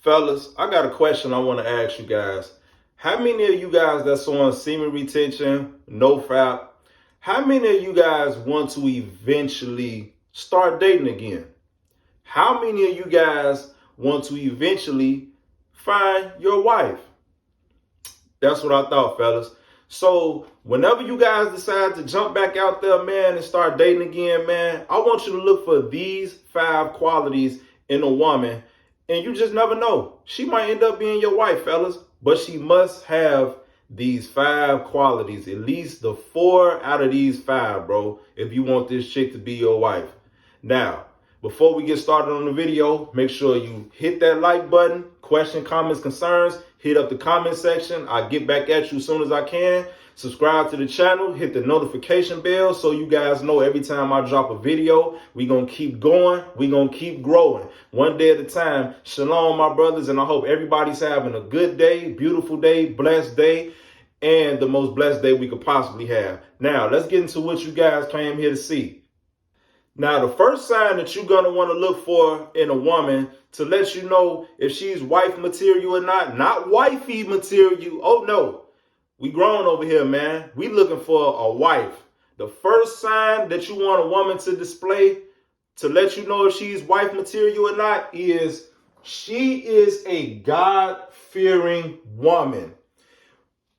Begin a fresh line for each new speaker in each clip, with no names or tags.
Fellas, I got a question I want to ask you guys. How many of you guys that's on semen retention, no fap, how many of you guys want to eventually start dating again? How many of you guys want to eventually find your wife? That's what I thought, fellas. So whenever you guys decide to jump back out there, man, and start dating again, man, I want you to look for these 5 qualities in a woman. And you just never know. She might end up being your wife, fellas. But she must have these 5 qualities. At least the 4 out of these 5, bro, if you want this chick to be your wife. Now, before we get started on the video, make sure you hit that like button. Question, comments, concerns, hit up the comment section. I'll get back at you as soon as I can. Subscribe to the channel, hit the notification bell so you guys know every time I drop a video. We're going to keep going. We're going to keep growing. One day at a time. Shalom, my brothers, and I hope everybody's having a good day, beautiful day, blessed day, and the most blessed day we could possibly have. Now, let's get into what you guys came here to see. Now, the first sign that you're going to want to look for in a woman to let you know if she's wife material or not wifey material. Oh, no. We grown over here, man. We looking for a wife. The first sign that you want a woman to display to let you know if she's wife material or not is she is a God-fearing woman.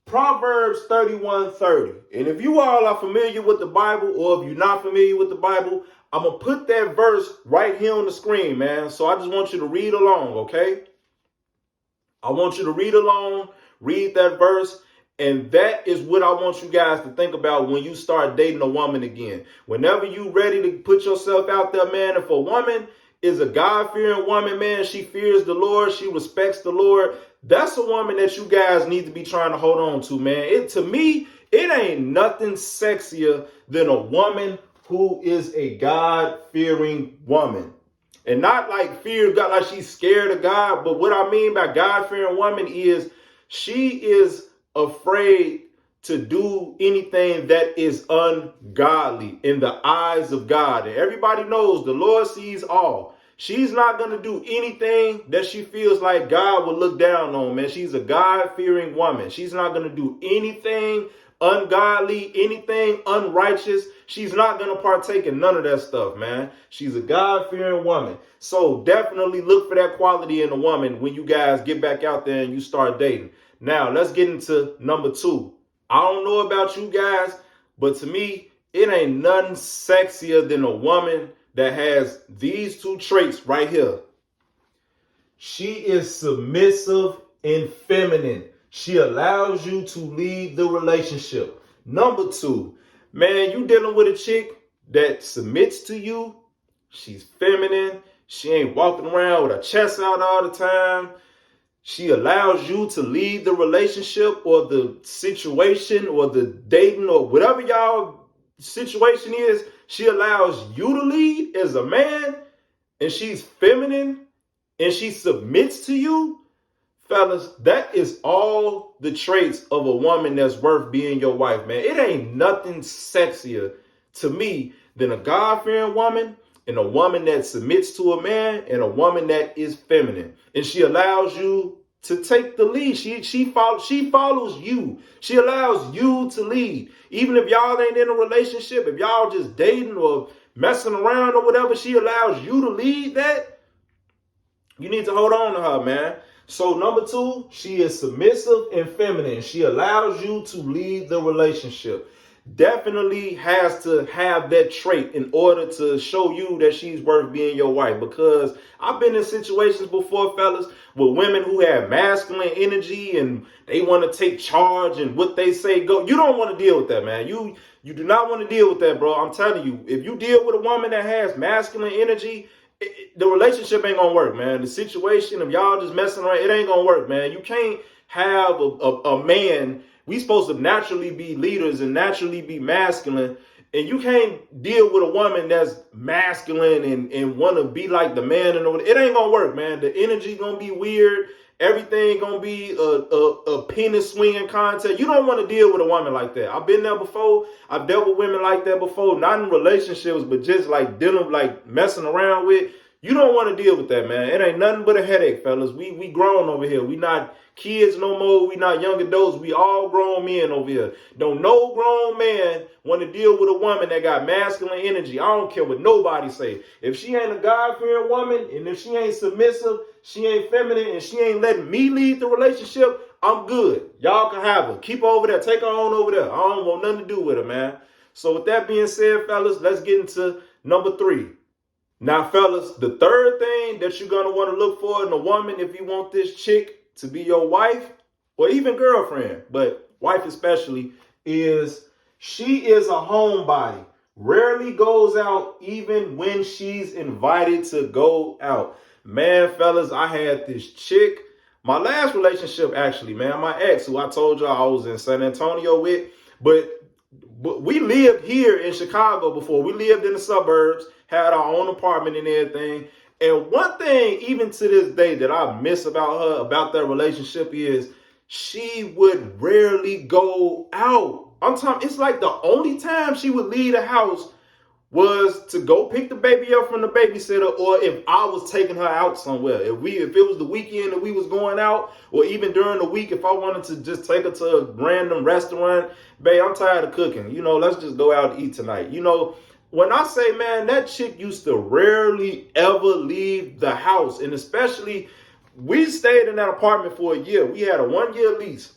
Proverbs 31:30. And if you all are familiar with the Bible, or if you're not familiar with the Bible, I'm going to put that verse right here on the screen, man. So I just want you to read along, okay? I want you to read along, read that verse. And that is what I want you guys to think about when you start dating a woman again. Whenever you ready to put yourself out there, man, if a woman is a God-fearing woman, man, she fears the Lord, she respects the Lord, that's a woman that you guys need to be trying to hold on to, man. To me, it ain't nothing sexier than a woman who is a God-fearing woman. And not like fear God, like she's scared of God, but what I mean by God-fearing woman is she is afraid to do anything that is ungodly in the eyes of God. And everybody knows the Lord sees all. She's not going to do anything that she feels like God will look down on, man. She's a God-fearing woman. She's not going to do anything ungodly, anything unrighteous. She's not going to partake in none of that stuff, man. She's a God-fearing woman. So definitely look for that quality in a woman when you guys get back out there and you start dating. Now, let's get into number 2. I don't know about you guys, but to me, it ain't nothing sexier than a woman that has these 2 traits right here. She is submissive and feminine. She allows you to lead the relationship. Number 2, man, you dealing with a chick that submits to you. She's feminine. She ain't walking around with her chest out all the time. She allows you to lead the relationship or the situation or the dating or whatever y'all situation is. She allows you to lead as a man, and she's feminine and she submits to you. Fellas, that is all the traits of a woman that's worth being your wife, man. It ain't nothing sexier to me than a God-fearing woman and a woman that submits to a man and a woman that is feminine. And she allows you to take the lead. She follows you. She allows you to lead. Even if y'all ain't in a relationship, if y'all just dating or messing around or whatever, she allows you to lead that. You need to hold on to her, man. So number 2, she is submissive and feminine. She allows you to lead the relationship. Definitely has to have that trait in order to show you that she's worth being your wife. Because I've been in situations before, fellas, with women who have masculine energy and they want to take charge and what they say go. You don't want to deal with that, man. You do not want to deal with that, bro. I'm telling you, if you deal with a woman that has masculine energy, the relationship ain't gonna work, man. The situation of y'all just messing around, it ain't gonna work, man. You can't have a man. We supposed to naturally be leaders and naturally be masculine. And you can't deal with a woman that's masculine and want to be like the man. And it ain't going to work, man. The energy going to be weird. Everything going to be a penis swinging contest. You don't want to deal with a woman like that. I've been there before. I've dealt with women like that before. Not in relationships, but just like dealing, like messing around with. You don't want to deal with that, man. It ain't nothing but a headache, fellas. We grown over here. We not kids no more. We not young adults. We all grown men over here. Don't no grown man want to deal with a woman that got masculine energy. I don't care what nobody say. If she ain't a God-fearing woman, and if she ain't submissive, she ain't feminine, and she ain't letting me lead the relationship, I'm good. Y'all can have her. Keep her over there. Take her on over there. I don't want nothing to do with her, man. So with that being said, fellas, let's get into number 3. Now, fellas, the third thing that you're going to want to look for in a woman if you want this chick to be your wife or even girlfriend, but wife especially, is she is a homebody. Rarely goes out even when she's invited to go out. Man, fellas, I had this chick. My last relationship, actually, man, my ex, who I told y'all I was in San Antonio with, but we lived here in Chicago before. We lived in the suburbs, had our own apartment and everything. And one thing, even to this day, that I miss about her, about that relationship, is she would rarely go out. I'm talking, it's like the only time she would leave the house was to go pick the baby up from the babysitter, or if I was taking her out somewhere. If it was the weekend that we was going out, or even during the week, if I wanted to just take her to a random restaurant, babe, I'm tired of cooking. Let's just go out and eat tonight. When I say, man, that chick used to rarely ever leave the house. And especially, we stayed in that apartment for a year. We had a 1-year lease.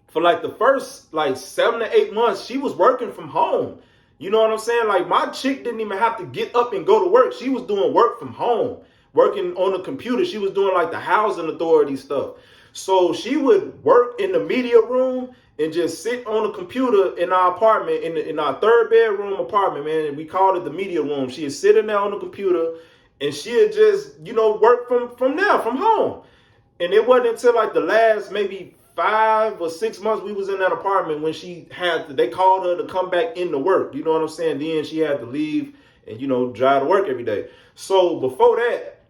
For like the first 7 to 8 months, she was working from home. You know what I'm saying? Like, my chick didn't even have to get up and go to work. She was doing work from home, working on the computer. She was doing like the housing authority stuff. So she would work in the media room and just sit on the computer in our apartment, in our 3rd bedroom apartment, man. We called it the media room. She'd sit in there on the computer and she'd just, work from there, from home. And it wasn't until like the last maybe 5 or 6 months we was in that apartment when they called her to come back into work. You know what I'm saying? Then she had to leave and, drive to work every day. So before that,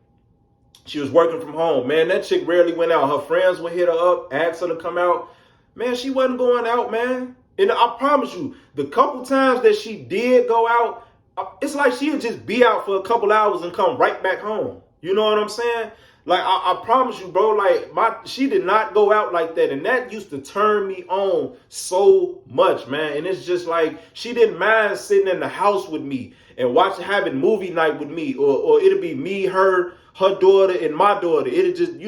she was working from home. Man, that chick rarely went out. Her friends would hit her up, ask her to come out. Man, she wasn't going out, man. And I promise you, the couple times that she did go out, it's like she would just be out for a couple hours and come right back home. You know what I'm saying? Like, I promise you, bro, she did not go out like that. And that used to turn me on so much, man. And it's just like, she didn't mind sitting in the house with me and having movie night with me. Or it'll be me, her daughter, and my daughter. It'll just,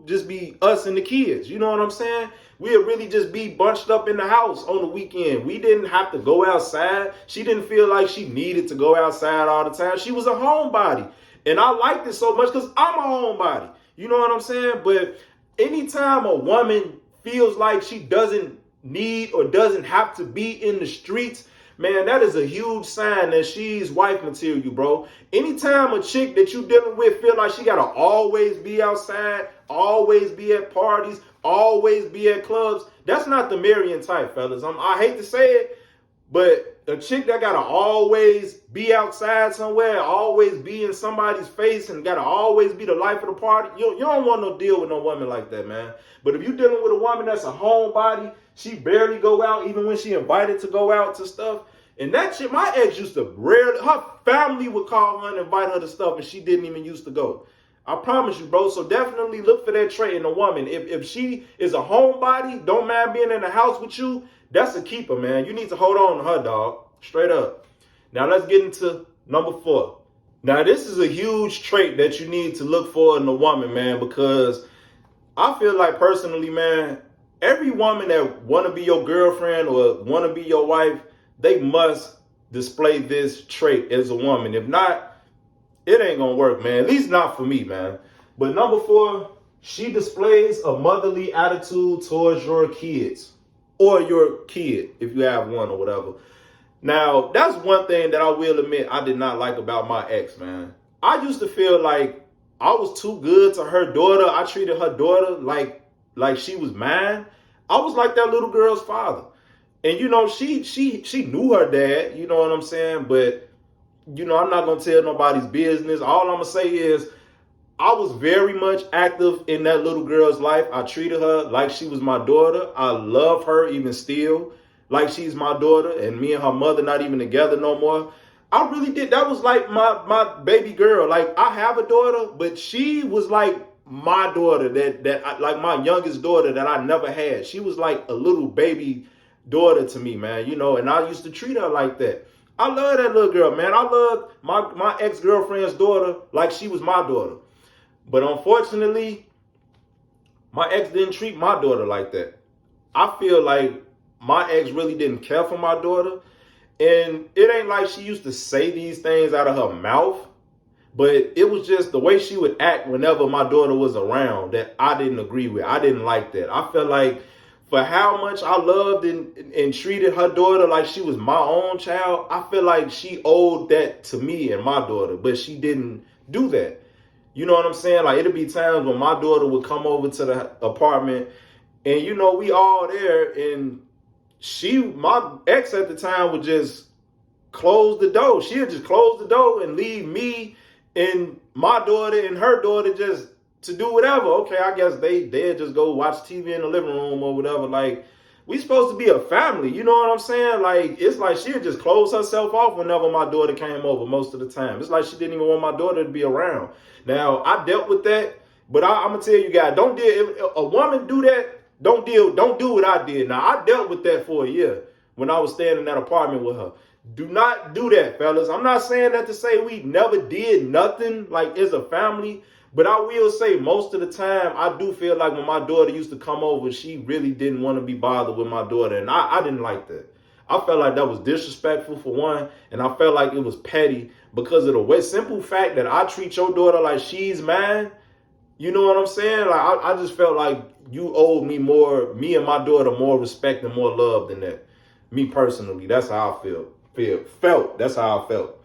just be us and the kids. You know what I'm saying? We'd really just be bunched up in the house on the weekend. We didn't have to go outside. She didn't feel like she needed to go outside all the time. She was a homebody. And I liked it so much because I'm a homebody. You know what I'm saying? But anytime a woman feels like she doesn't need or doesn't have to be in the streets, man, that is a huge sign that she's wife material, bro. Anytime a chick that you dealing with feel like she got to always be outside, always be at parties, always be at clubs, that's not the marrying type, fellas. I hate to say it, but a chick that gotta always be outside somewhere, always be in somebody's face, and gotta always be the life of the party, you don't want no deal with no woman like that, man. But if you're dealing with a woman that's a homebody, she barely go out, even when she invited to go out to stuff. And that shit, my ex used to her family would call her and invite her to stuff, and she didn't even used to go. I promise you, bro. So definitely look for that trait in a woman. If she is a homebody, don't mind being in the house with you, that's a keeper, man. You need to hold on to her, dog. Straight up. Now let's get into number 4. Now this is a huge trait that you need to look for in a woman, man, because I feel like personally, man, every woman that want to be your girlfriend or want to be your wife, they must display this trait as a woman. If not, it ain't gonna work, man. At least not for me, man. But number 4, she displays a motherly attitude towards your kids. Or your kid, if you have one or whatever. Now, that's one thing that I will admit I did not like about my ex, man. I used to feel like I was too good to her daughter. I treated her daughter like she was mine. I was like that little girl's father. And, she knew her dad, you know what I'm saying? But, I'm not going to tell nobody's business. All I'm going to say is I was very much active in that little girl's life. I treated her like she was my daughter. I love her even still like she's my daughter, and me and her mother not even together no more. I really did. That was like my baby girl. Like, I have a daughter, but she was like my daughter like my youngest daughter that I never had. She was like a little baby daughter to me, man, and I used to treat her like that. I love that little girl, man. I love my ex-girlfriend's daughter like she was my daughter. But unfortunately, my ex didn't treat my daughter like that. I feel like my ex really didn't care for my daughter. And it ain't like she used to say these things out of her mouth, but it was just the way she would act whenever my daughter was around that I didn't agree with. I didn't like that. I felt like for how much I loved and treated her daughter like she was my own child, I feel like she owed that to me and my daughter, but she didn't do that. You know what I'm saying? Like, it'd be times when my daughter would come over to the apartment and, we all there, and my ex at the time would just close the door. She'd just close the door and leave me and my daughter and her daughter just to do whatever. Okay, I guess they'd just go watch TV in the living room or whatever. Like, we supposed to be a family, you know what I'm saying? Like, it's like she'd just close herself off whenever my daughter came over most of the time. It's like she didn't even want my daughter to be around. Now, I dealt with that, but I'm gonna tell you guys, don't deal. If a woman do that, don't do what I did. Now, I dealt with that for a year when I was staying in that apartment with her. Do not do that, fellas. I'm not saying that to say we never did nothing like as a family, but I will say most of the time, I do feel like when my daughter used to come over, she really didn't want to be bothered with my daughter. And I didn't like that. I felt like that was disrespectful for one. And I felt like it was petty because of the simple fact that I treat your daughter like she's mine. You know what I'm saying? Like, I just felt like you owed me and my daughter more respect and more love than that. Me personally, that's how I felt. That's how I felt.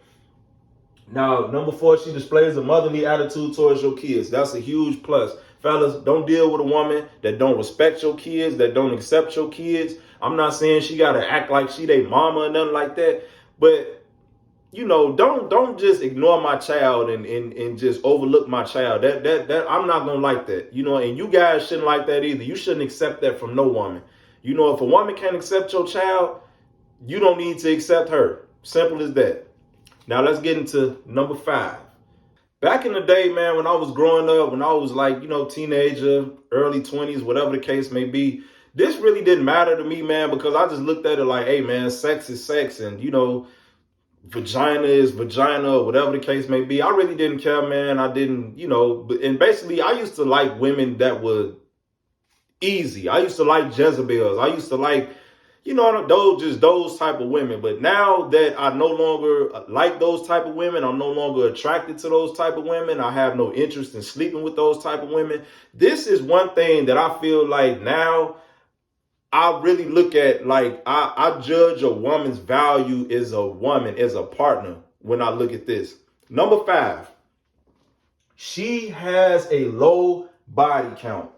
Now, number 4, she displays a motherly attitude towards your kids. That's a huge plus. Fellas, don't deal with a woman that don't respect your kids, that don't accept your kids. I'm not saying she got to act like she they mama or nothing like that. But, don't just ignore my child and just overlook my child. That I'm not going to like that. And you guys shouldn't like that either. You shouldn't accept that from no woman. If a woman can't accept your child, you don't need to accept her. Simple as that. Now let's get into number 5. Back in the day, man, when I was growing up, when I was like, teenager, early 20s, whatever the case may be, this really didn't matter to me, man, because I just looked at it like, hey, man, sex is sex. And, vagina is vagina, or whatever the case may be. I really didn't care, man. I didn't, and basically I used to like women that were easy. I used to like Jezebels. I used to like, those type of women. But now that I no longer like those type of women, I'm no longer attracted to those type of women. I have no interest in sleeping with those type of women. This is one thing that I feel like now I really look at, like, I judge a woman's value as a woman, as a partner when I look at this. Number 5, she has a low body count.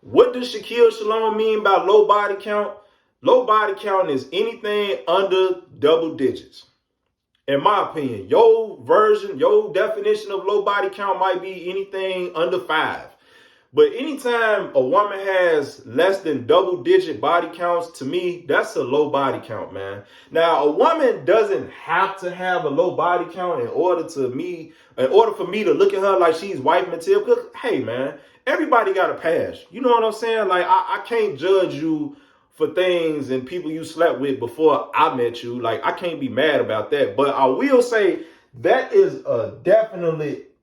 What does Shaquille Shalom mean by low body count? Low body count is anything under double digits. In my opinion, your definition of low body count might be anything under 5. But anytime a woman has less than double digit body counts, to me, that's a low body count, man. Now, a woman doesn't have to have a low body count in order for me to look at her like she's wife material. Because, hey, man, everybody got a past. You know what I'm saying? Like, I can't judge you for things and people you slept with before I met you. Like, I can't be mad about that. But I will say that is a definite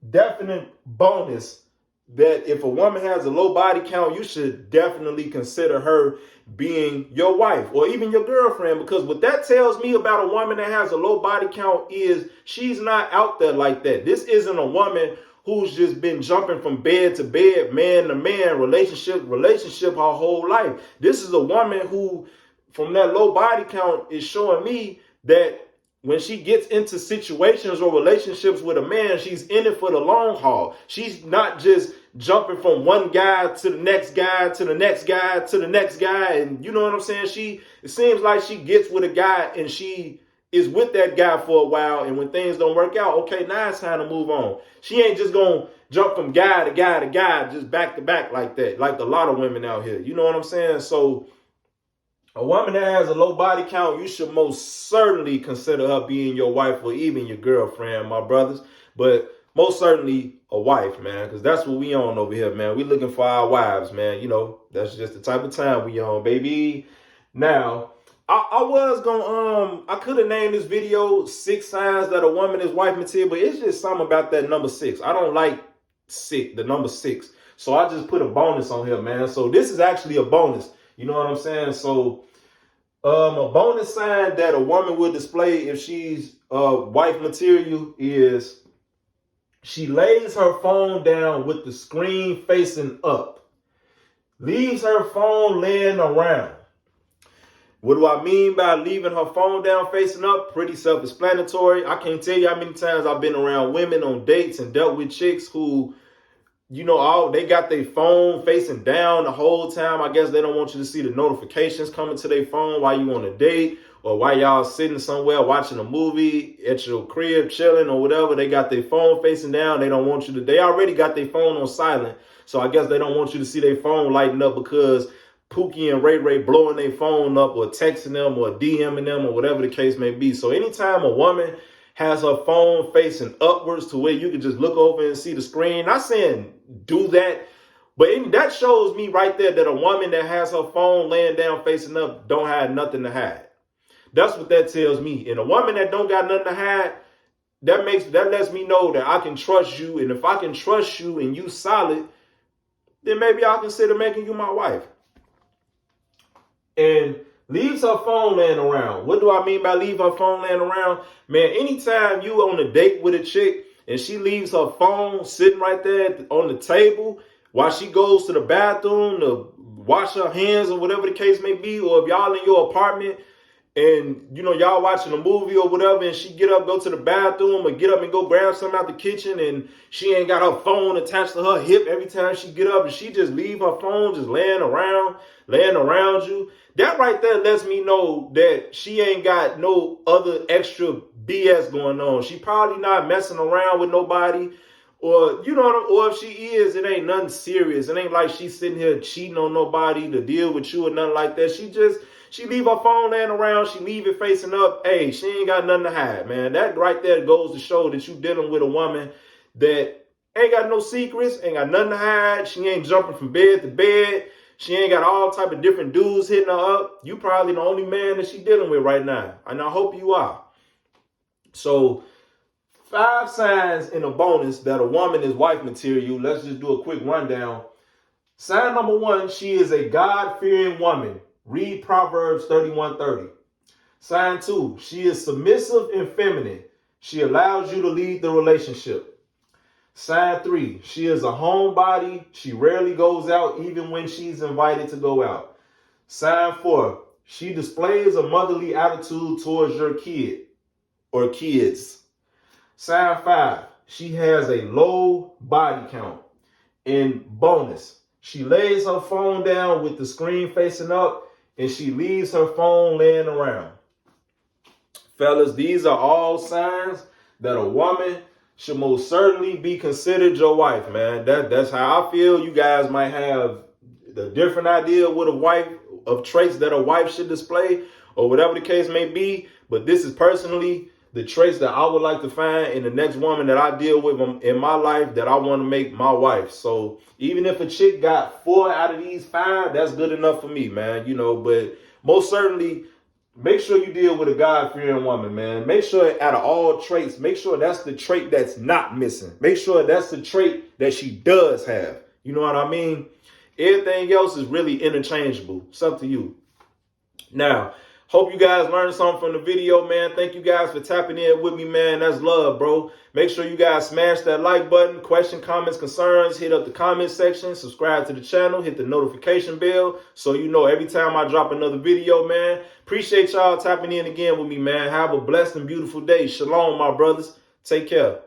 bonus, that if a woman has a low body count, you should definitely consider her being your wife or even your girlfriend. Because what that tells me about a woman that has a low body count is she's not out there like that. This isn't a woman who's just been jumping from bed to bed, man to man, relationship her whole life. This is a woman who, from that low body count, is showing me that when she gets into situations or relationships with a man, she's in it for the long haul. She's not just jumping from one guy to the next guy, to the next guy, to the next guy. And you know what I'm saying? It seems like she gets with a guy and she is with that guy for a while. And when things don't work out, okay, now it's time to move on. She ain't just going to jump from guy to guy to guy, just back to back like that, like a lot of women out here. You know what I'm saying? So A woman that has a low body count, you should most certainly consider her being your wife or even your girlfriend, my brothers. But most certainly a wife, man, because that's what we on over here, man. We looking for our wives, man. You know, that's just the type of time we on, baby. Now, I was gonna I could have named this video 6 signs that a woman is wife material, but it's just something about that number 6. I don't like the number 6. So I just put a bonus on here, man. So this is actually a bonus. You know what I'm saying? So a bonus sign that a woman would display if she's wife material is she lays her phone down with the screen facing up. Leaves her phone laying around. What do I mean by leaving her phone down facing up? Pretty self-explanatory. I can't tell you how many times I've been around women on dates and dealt with chicks who, you know, they got their phone facing down the whole time. I guess they don't want you to see the notifications coming to their phone while you on a date or while y'all sitting somewhere watching a movie at your crib chilling or whatever. They got their phone facing down. They don't want you to, they already got their phone on silent. So I guess they don't want you to see their phone lighting up because Pookie and Ray Ray blowing their phone up or texting them or DMing them or whatever the case may be. So anytime a woman has her phone facing upwards to where you can just look over and see the screen, not saying do that, but that shows me right there that a woman that has her phone laying down facing up don't have nothing to hide. That's what that tells me. And a woman that don't got nothing to hide, that lets me know that I can trust you. And if I can trust you and you solid, then maybe I'll consider making you my wife. And leaves her phone laying around. What do I mean by leave her phone laying around? Man, anytime you on a date with a chick and she leaves her phone sitting right there on the table while she goes to the bathroom to wash her hands or whatever the case may be, or if y'all in your apartment and, you know, y'all watching a movie or whatever, and she get up, go to the bathroom, or get up and go grab something out the kitchen, and she ain't got her phone attached to her hip every time she get up, and she just leave her phone just laying around you. That right there lets me know that she ain't got no other extra BS going on. She probably not messing around with nobody, or, you know, or if she is, it ain't nothing serious. It ain't like she's sitting here cheating on nobody to deal with you or nothing like that. She leave her phone laying around. She leave it facing up. Hey, she ain't got nothing to hide, man. That right there goes to show that you dealing with a woman that ain't got no secrets, ain't got nothing to hide. She ain't jumping from bed to bed. She ain't got all type of different dudes hitting her up. You probably the only man that she dealing with right now. And I hope you are. So 5 signs in a bonus that a woman is wife material. Let's just do a quick rundown. Sign number 1, she is a God-fearing woman. Read Proverbs 31:30. Sign 2, she is submissive and feminine. She allows you to lead the relationship. Sign 3, she is a homebody. She rarely goes out even when she's invited to go out. Sign 4, she displays a motherly attitude towards your kid or kids. Sign 5, she has a low body count. And bonus, she lays her phone down with the screen facing up, and she leaves her phone laying around. Fellas, these are all signs that a woman should most certainly be considered your wife, man. That's how I feel. You guys might have a different idea of what a wife, of traits that a wife should display, or whatever the case may be. But this is personally the traits that I would like to find in the next woman that I deal with in my life that I want to make my wife. So even if a chick got 4 out of these 5, that's good enough for me, man. You know, but most certainly make sure you deal with a God-fearing woman, man. Make sure out of all traits, make sure that's the trait that's not missing. Make sure that's the trait that she does have. You know what I mean? Everything else is really interchangeable. It's up to you. Now, hope you guys learned something from the video, man. Thank you guys for tapping in with me, man. That's love, bro. Make sure you guys smash that like button. Question, comments, concerns, hit up the comment section. Subscribe to the channel. Hit the notification bell so you know every time I drop another video, man. Appreciate y'all tapping in again with me, man. Have a blessed and beautiful day. Shalom, my brothers. Take care.